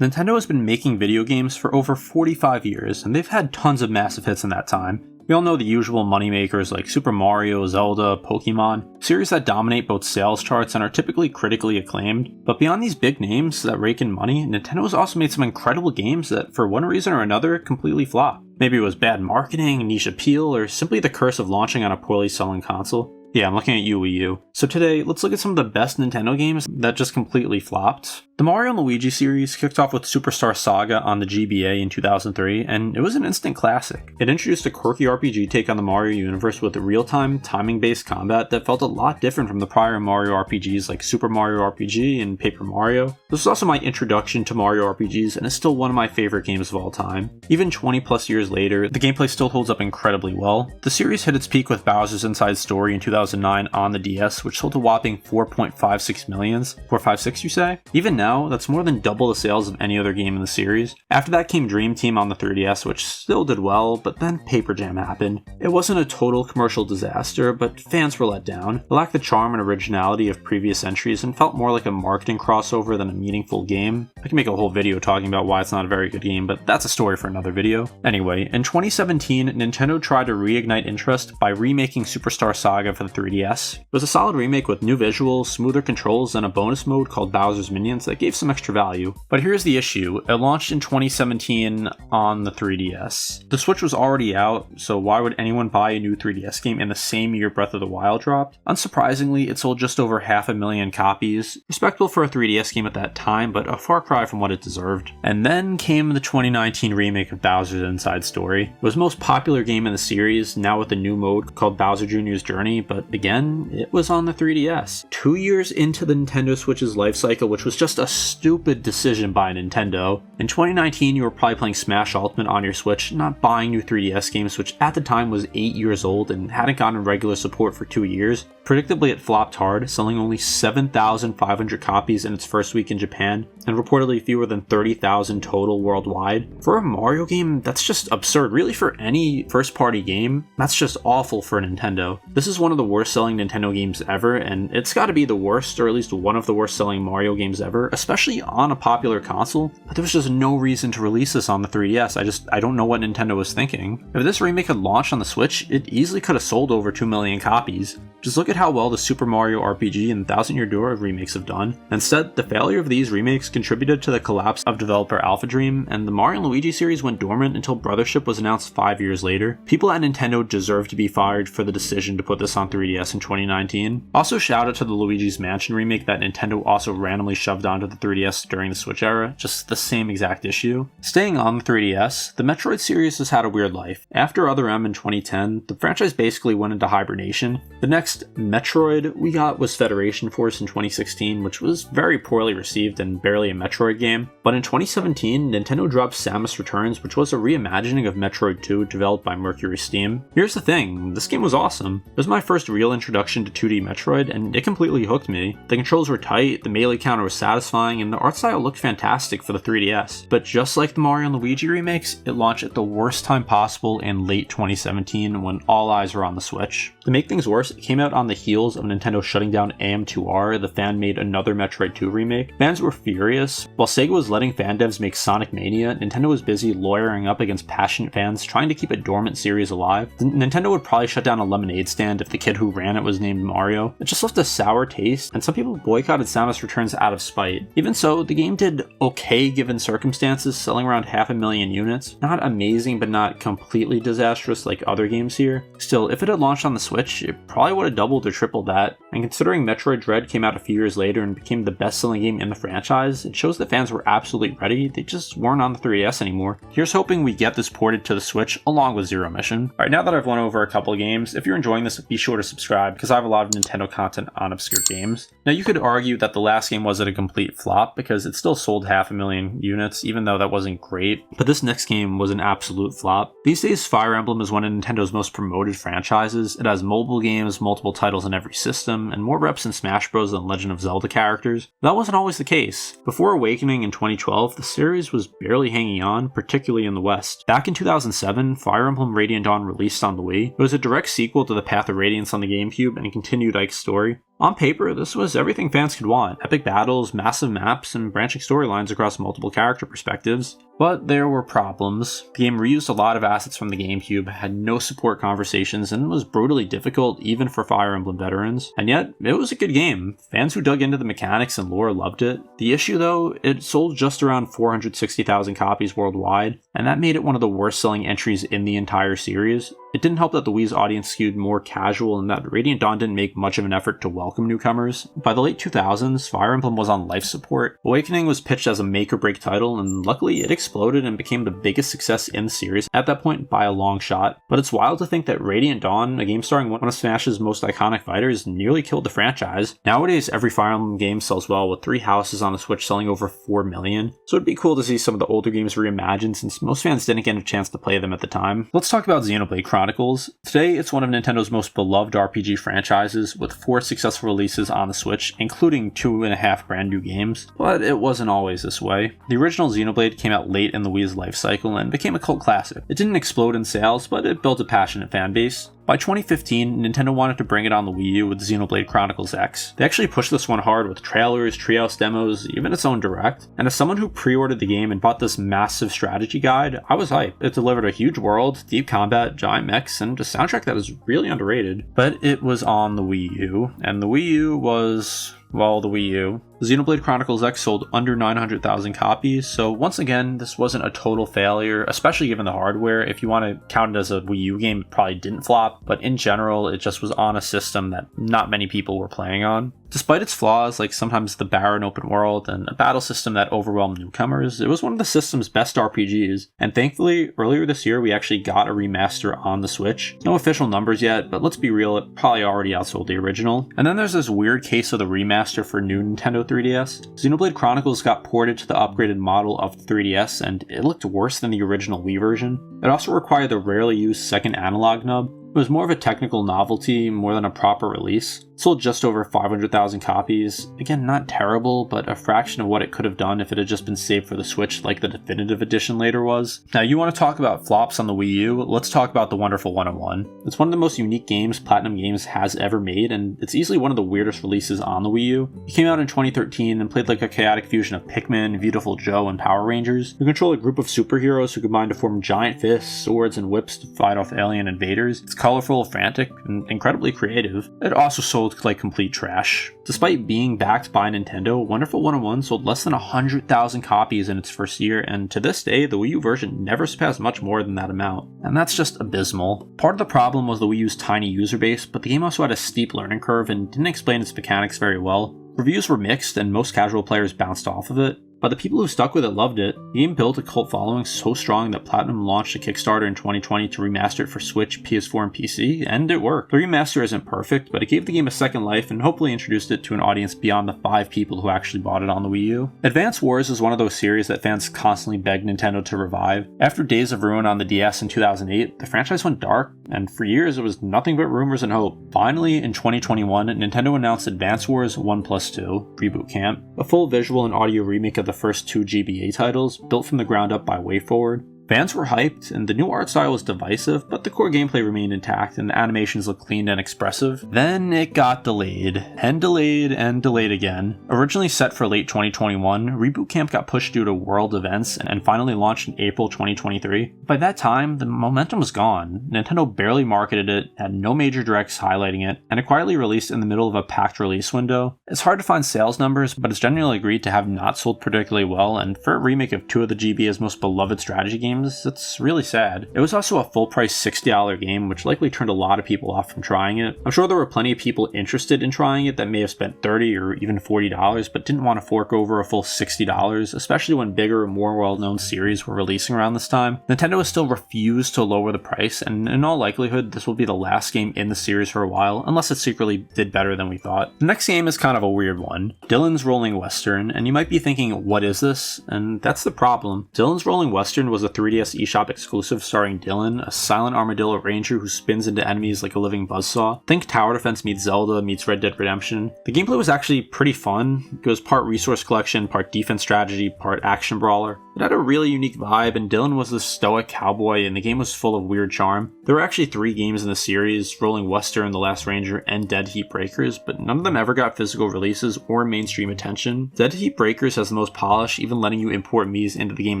Nintendo has been making video games for over 45 years, and they've had tons of massive hits in that time. We all know the usual moneymakers like Super Mario, Zelda, Pokemon, series that dominate both sales charts and are typically critically acclaimed. But beyond these big names that rake in money, Nintendo has also made some incredible games that, for one reason or another, completely flopped. Maybe it was bad marketing, niche appeal, or simply the curse of launching on a poorly selling console. Yeah, I'm looking at you, Wii U. So today, let's look at some of the best Nintendo games that just completely flopped. The Mario and Luigi series kicked off with Superstar Saga on the GBA in 2003, and it was an instant classic. It introduced a quirky RPG take on the Mario universe with real-time, timing-based combat that felt a lot different from the prior Mario RPGs like Super Mario RPG and Paper Mario. This was also my introduction to Mario RPGs, and is still one of my favorite games of all time. Even 20 plus years later, the gameplay still holds up incredibly well. The series hit its peak with Bowser's Inside Story in 2009 on the DS, which sold a whopping 4.56 million. 456, you say? Even now, that's more than double the sales of any other game in the series. After that came Dream Team on the 3DS, which still did well, but then Paper Jam happened. It wasn't a total commercial disaster, but fans were let down. It lacked the charm and originality of previous entries and felt more like a marketing crossover than a meaningful game. I can make a whole video talking about why it's not a very good game, but that's a story for another video. Anyway, in 2017, Nintendo tried to reignite interest by remaking Superstar Saga for the 3DS. It was a solid remake with new visuals, smoother controls, and a bonus mode called Bowser's Minions that gave some extra value. But here's the issue, it launched in 2017 on the 3DS. The Switch was already out, so why would anyone buy a new 3DS game in the same year Breath of the Wild dropped? Unsurprisingly, it sold just over 500,000 copies, respectable for a 3DS game at that time, but a far cry from what it deserved. And then came the 2019 remake of Bowser's Inside Story. It was the most popular game in the series, now with a new mode called Bowser Jr.'s Journey, but again, it was on the 3DS. 2 years into the Nintendo Switch's life cycle, which was just a stupid decision by Nintendo. In 2019, you were probably playing Smash Ultimate on your Switch, not buying new 3DS games, which at the time was 8 years old and hadn't gotten regular support for 2 years. Predictably, it flopped hard, selling only 7,500 copies in its first week in Japan, and reportedly fewer than 30,000 total worldwide. For a Mario game, that's just absurd. Really, for any first-party game, that's just awful for Nintendo. This is one of the worst-selling Nintendo games ever, and it's gotta be the worst, or at least one of the worst-selling Mario games ever, especially on a popular console. But there was just no reason to release this on the 3DS. I don't know what Nintendo was thinking. If this remake had launched on the Switch, it easily could have sold over 2 million copies. Just look at how well the Super Mario RPG and Thousand Year Door remakes have done. Instead, the failure of these remakes contributed to the collapse of developer Alpha Dream, and the Mario and Luigi series went dormant until Brothership was announced 5 years later. People at Nintendo deserve to be fired for the decision to put this on 3DS in 2019. Also, shout out to the Luigi's Mansion remake that Nintendo also randomly shoved onto the 3DS during the Switch era, just the same exact issue. Staying on the 3DS, the Metroid series has had a weird life. After Other M in 2010, the franchise basically went into hibernation. The next Metroid we got was Federation Force in 2016, which was very poorly received and barely a Metroid game. But in 2017, Nintendo dropped Samus Returns, which was a reimagining of Metroid 2 developed by Mercury Steam. Here's the thing, this game was awesome. It was my first real introduction to 2D Metroid, and it completely hooked me. The controls were tight, the melee counter was satisfying, and the art style looked fantastic for the 3DS. But just like the Mario and Luigi remakes, it launched at the worst time possible in late 2017 when all eyes were on the Switch. To make things worse, it came out on the heels of Nintendo shutting down AM2R, the fan made another Metroid 2 remake. Fans were furious. While Sega was letting fan devs make Sonic Mania, Nintendo was busy lawyering up against passionate fans trying to keep a dormant series alive. Nintendo would probably shut down a lemonade stand if the kid who ran it was named Mario. It just left a sour taste, and some people boycotted Samus Returns out of spite. Even so, the game did okay given circumstances, selling around 500,000 units. Not amazing, but not completely disastrous like other games here. Still, if it had launched on the Switch, it probably would have doubled or tripled that, and considering Metroid Dread came out a few years later and became the best-selling game in the franchise, it shows that fans were absolutely ready, they just weren't on the 3DS anymore. Here's hoping we get this ported to the Switch along with Zero Mission. Alright, now that I've went over a couple of games, if you're enjoying this, be sure to subscribe because I have a lot of Nintendo content on obscure games. Now you could argue that the last game wasn't a complete flop because it still sold 500,000 units, even though that wasn't great, but this next game was an absolute flop. These days, Fire Emblem is one of Nintendo's most promoted franchises. It has mobile games, multiple titles in every system, and more reps in Smash Bros. Than Legend of Zelda characters. That wasn't always the case. Before Awakening in 2012, the series was barely hanging on, particularly in the West. Back in 2007, Fire Emblem Radiant Dawn released on the Wii. It was a direct sequel to the Path of Radiance on the GameCube and continued Ike's story. On paper, this was everything fans could want: epic battles, massive maps, and branching storylines across multiple character perspectives. But there were problems. The game reused a lot of assets from the GameCube, had no support conversations, and was brutally difficult even for Fire Emblem veterans. And yet, it was a good game. Fans who dug into the mechanics and lore loved it. The issue though, it sold just around 460,000 copies worldwide, and that made it one of the worst selling entries in the entire series. It didn't help that the Wii's audience skewed more casual and that Radiant Dawn didn't make much of an effort to welcome newcomers. By the late 2000s, Fire Emblem was on life support. Awakening was pitched as a make-or-break title, and luckily it exploded and became the biggest success in the series at that point by a long shot. But it's wild to think that Radiant Dawn, a game starring one of Smash's most iconic fighters, nearly killed the franchise. Nowadays, every Fire Emblem game sells well, with 3 houses on the Switch selling over 4 million. So it'd be cool to see some of the older games reimagined since most fans didn't get a chance to play them at the time. Let's talk about Xenoblade Chronicles. Today, it's one of Nintendo's most beloved RPG franchises, with 4 successful releases on the Switch, including 2.5 brand new games. But it wasn't always this way. The original Xenoblade came out late in the Wii's life cycle and became a cult classic. It didn't explode in sales, but it built a passionate fan base. By 2015, Nintendo wanted to bring it on the Wii U with Xenoblade Chronicles X. They actually pushed this one hard with trailers, treehouse demos, even its own direct. And as someone who pre-ordered the game and bought this massive strategy guide, I was hyped. It delivered a huge world, deep combat, giant mechs, and a soundtrack that was really underrated. But it was on the Wii U, and the Wii U was, well, the Wii U. Xenoblade Chronicles X sold under 900,000 copies, so once again, this wasn't a total failure, especially given the hardware. If you want to count it as a Wii U game, it probably didn't flop, but in general, it just was on a system that not many people were playing on. Despite its flaws, like sometimes the barren open world and a battle system that overwhelmed newcomers, it was one of the system's best RPGs, and thankfully, earlier this year we actually got a remaster on the Switch. No official numbers yet, but let's be real, it probably already outsold the original. And then there's this weird case of the remaster for new Nintendo 3DS. Xenoblade Chronicles got ported to the upgraded model of the 3DS, and it looked worse than the original Wii version. It also required the rarely used second analog nub. It was more of a technical novelty more than a proper release. It sold just over 500,000 copies. Again, not terrible, but a fraction of what it could have done if it had just been saved for the Switch like the definitive edition later was. Now, you want to talk about flops on the Wii U? Let's talk about the Wonderful 101. It's one of the most unique games Platinum Games has ever made, and it's easily one of the weirdest releases on the Wii U. It came out in 2013 and played like a chaotic fusion of Pikmin, Beautiful Joe, and Power Rangers. You control a group of superheroes who combine to form giant fists, swords, and whips to fight off alien invaders. It's colorful, frantic, and incredibly creative. It also sold like complete trash. Despite being backed by Nintendo, Wonderful 101 sold less than 100,000 copies in its first year, and to this day, the Wii U version never surpassed much more than that amount. And that's just abysmal. Part of the problem was the Wii U's tiny user base, but the game also had a steep learning curve and didn't explain its mechanics very well. Reviews were mixed, and most casual players bounced off of it. But the people who stuck with it loved it. The game built a cult following so strong that Platinum launched a Kickstarter in 2020 to remaster it for Switch, PS4, and PC, and it worked. The remaster isn't perfect, but it gave the game a second life and hopefully introduced it to an audience beyond the 5 people who actually bought it on the Wii U. Advance Wars is one of those series that fans constantly begged Nintendo to revive. After Days of Ruin on the DS in 2008, the franchise went dark, and for years it was nothing but rumors and hope. Finally, in 2021, Nintendo announced Advance Wars 1+2 Reboot Camp, a full visual and audio remake of the first 2 GBA titles, built from the ground up by WayForward. Fans were hyped, and the new art style was divisive, but the core gameplay remained intact and the animations looked clean and expressive. Then it got delayed, and delayed, and delayed again. Originally set for late 2021, Reboot Camp got pushed due to world events and finally launched in April 2023. By that time, the momentum was gone. Nintendo barely marketed it, had no major directs highlighting it, and it quietly released in the middle of a packed release window. It's hard to find sales numbers, but it's generally agreed to have not sold particularly well, and for a remake of 2 of the GBA's most beloved strategy games, it's really sad. It was also a full-price $60 game, which likely turned a lot of people off from trying it. I'm sure there were plenty of people interested in trying it that may have spent $30 or even $40, but didn't want to fork over a full $60, especially when bigger, more well-known series were releasing around this time. Nintendo has still refused to lower the price, and in all likelihood, this will be the last game in the series for a while, unless it secretly did better than we thought. The next game is kind of a weird one. Dylan's Rolling Western, and you might be thinking, what is this? And that's the problem. Dylan's Rolling Western was a 3DS eShop exclusive starring Dylan, a silent armadillo ranger who spins into enemies like a living buzzsaw. Think tower defense meets Zelda meets Red Dead Redemption. The gameplay was actually pretty fun. It was part resource collection, part defense strategy, part action brawler. It had a really unique vibe, and Dylan was this stoic cowboy, and the game was full of weird charm. There were actually 3 games in the series, Rolling Western, The Last Ranger, and Dead Heat Breakers, but none of them ever got physical releases or mainstream attention. Dead Heat Breakers has the most polish, even letting you import Mii's into the game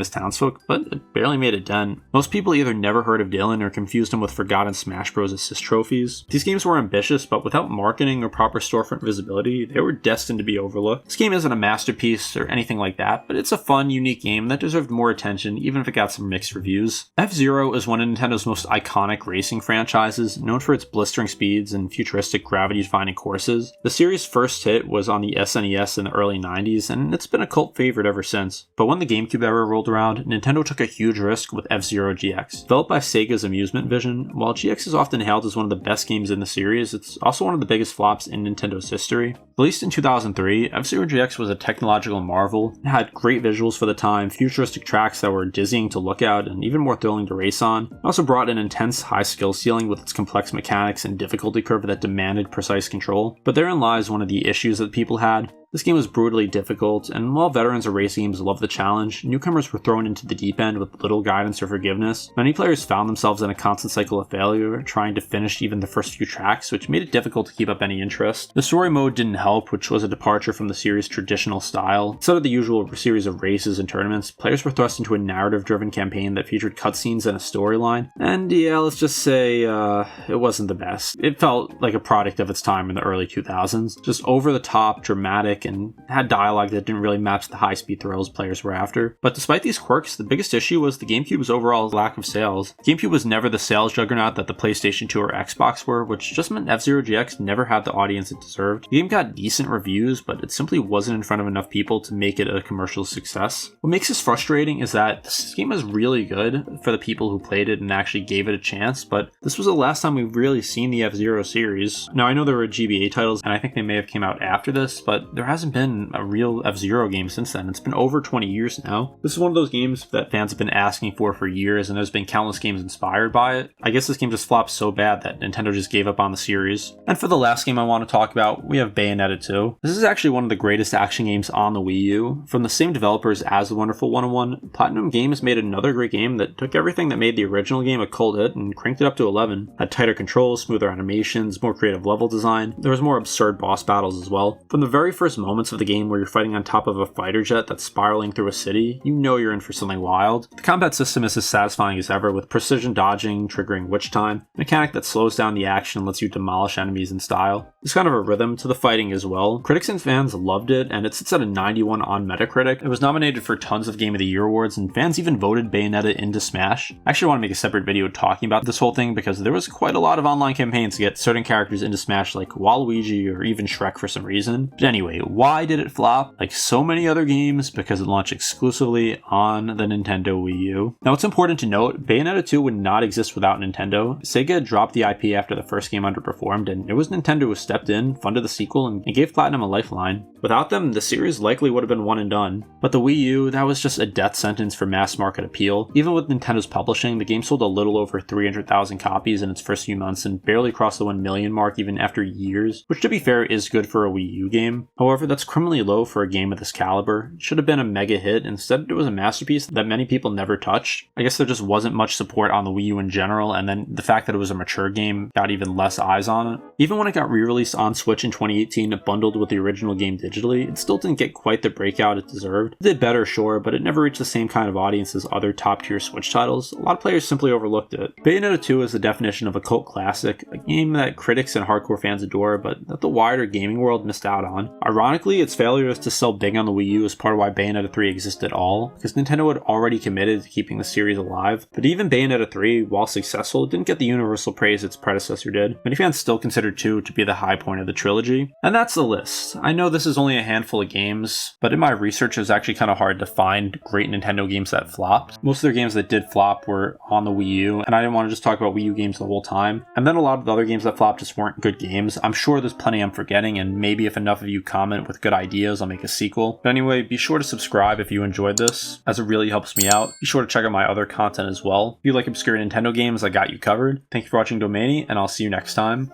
as townsfolk, but it barely made a dent. Most people either never heard of Dylan or confused him with forgotten Smash Bros. Assist trophies. These games were ambitious, but without marketing or proper storefront visibility, they were destined to be overlooked. This game isn't a masterpiece or anything like that, but it's a fun, unique game that deserved more attention, even if it got some mixed reviews. F-Zero is one of Nintendo's most iconic racing franchises, known for its blistering speeds and futuristic gravity-defying courses. The series' first hit was on the SNES in the early 90s, and it's been a cult favorite ever since. But when the GameCube era rolled around, Nintendo took a huge risk with FZero GX. Developed by Saga's Amusement Vision, while GX is often hailed as one of the best games in the series, it's also one of the biggest flops in Nintendo's history. Released in 2003, FZero GX was a technological marvel. It had great visuals for the time, futuristic tracks that were dizzying to look at, and even more thrilling to race on. It also brought an intense high skill ceiling with its complex mechanics and difficulty curve that demanded precise control. But therein lies one of the issues that people had. This game was brutally difficult, and while veterans of racing games loved the challenge, newcomers were thrown into the deep end with little guidance or forgiveness. Many players found themselves in a constant cycle of failure, trying to finish even the first few tracks, which made it difficult to keep up any interest. The story mode didn't help, which was a departure from the series' traditional style. Instead of the usual series of races and tournaments, players were thrust into a narrative-driven campaign that featured cutscenes and a storyline, and yeah, let's just say, it wasn't the best. It felt like a product of its time in the early 2000s, just over-the-top, dramatic, and had dialogue that didn't really match the high-speed thrills players were after. But despite these quirks, the biggest issue was the GameCube's overall lack of sales. GameCube was never the sales juggernaut that the PlayStation 2 or Xbox were, which just meant F-Zero GX never had the audience it deserved. The game got decent reviews, but it simply wasn't in front of enough people to make it a commercial success. What makes this frustrating is that this game was really good for the people who played it and actually gave it a chance, but this was the last time we've really seen the F-Zero series. Now, I know there were GBA titles, and I think they may have came out after this, but there hasn't been a real F-Zero game since then. It's been over 20 years now. This is one of those games that fans have been asking for years, and there's been countless games inspired by it. I guess this game just flopped so bad that Nintendo just gave up on the series. And for the last game I want to talk about, we have Bayonetta 2. This is actually one of the greatest action games on the Wii U. From the same developers as The Wonderful 101, Platinum Games made another great game that took everything that made the original game a cult hit and cranked it up to 11. Had tighter controls, smoother animations, more creative level design. There was more absurd boss battles as well. From the very first moments of the game where you're fighting on top of a fighter jet that's spiraling through a city, you know you're in for something wild. The combat system is as satisfying as ever, with precision dodging triggering witch time, a mechanic that slows down the action and lets you demolish enemies in style. There's kind of a rhythm to the fighting as well. Critics and fans loved it, and it sits at a 91 on Metacritic. It was nominated for tons of Game of the Year awards, and fans even voted Bayonetta into Smash. I actually want to make a separate video talking about this whole thing because there was quite a lot of online campaigns to get certain characters into Smash, like Waluigi or even Shrek for some reason. But anyway, why did it flop? Like so many other games, because it launched exclusively on the Nintendo Wii U. Now, it's important to note, Bayonetta 2 would not exist without Nintendo. Sega dropped the IP after the first game underperformed, and it was Nintendo who stepped in, funded the sequel, and gave Platinum a lifeline. Without them, the series likely would have been one and done. But the Wii U, that was just a death sentence for mass market appeal. Even with Nintendo's publishing, the game sold a little over 300,000 copies in its first few months and barely crossed the 1 million mark even after years, which to be fair is good for a Wii U game. However, that's criminally low for a game of this caliber. It should have been a mega hit. Instead, it was a masterpiece that many people never touched. I guess there just wasn't much support on the Wii U in general, and then the fact that it was a mature game got even less eyes on it. Even when it got re-released on Switch in 2018, bundled with the original game digitally, it still didn't get quite the breakout it deserved. It did better, sure, but it never reached the same kind of audience as other top-tier Switch titles. A lot of players simply overlooked it. Bayonetta 2 is the definition of a cult classic, a game that critics and hardcore fans adore, but that the wider gaming world missed out on. Ironically, its failure to sell big on the Wii U is part of why Bayonetta 3 exists at all, because Nintendo had already committed to keeping the series alive. But even Bayonetta 3, while successful, didn't get the universal praise its predecessor did. Many fans still consider 2 to be the high point of the trilogy. And that's the list. I know this is only a handful of games, but in my research it was actually kind of hard to find great Nintendo games that flopped. Most of their games that did flop were on the Wii U, and I didn't want to just talk about Wii U games the whole time. And then a lot of the other games that flopped just weren't good games. I'm sure there's plenty I'm forgetting, and maybe if enough of you comment with good ideas, I'll make a sequel. But anyway, be sure to subscribe if you enjoyed this, as it really helps me out. Be sure to check out my other content as well. If you like obscure Nintendo games, I got you covered. Thank you for watching Domainy, and I'll see you next time.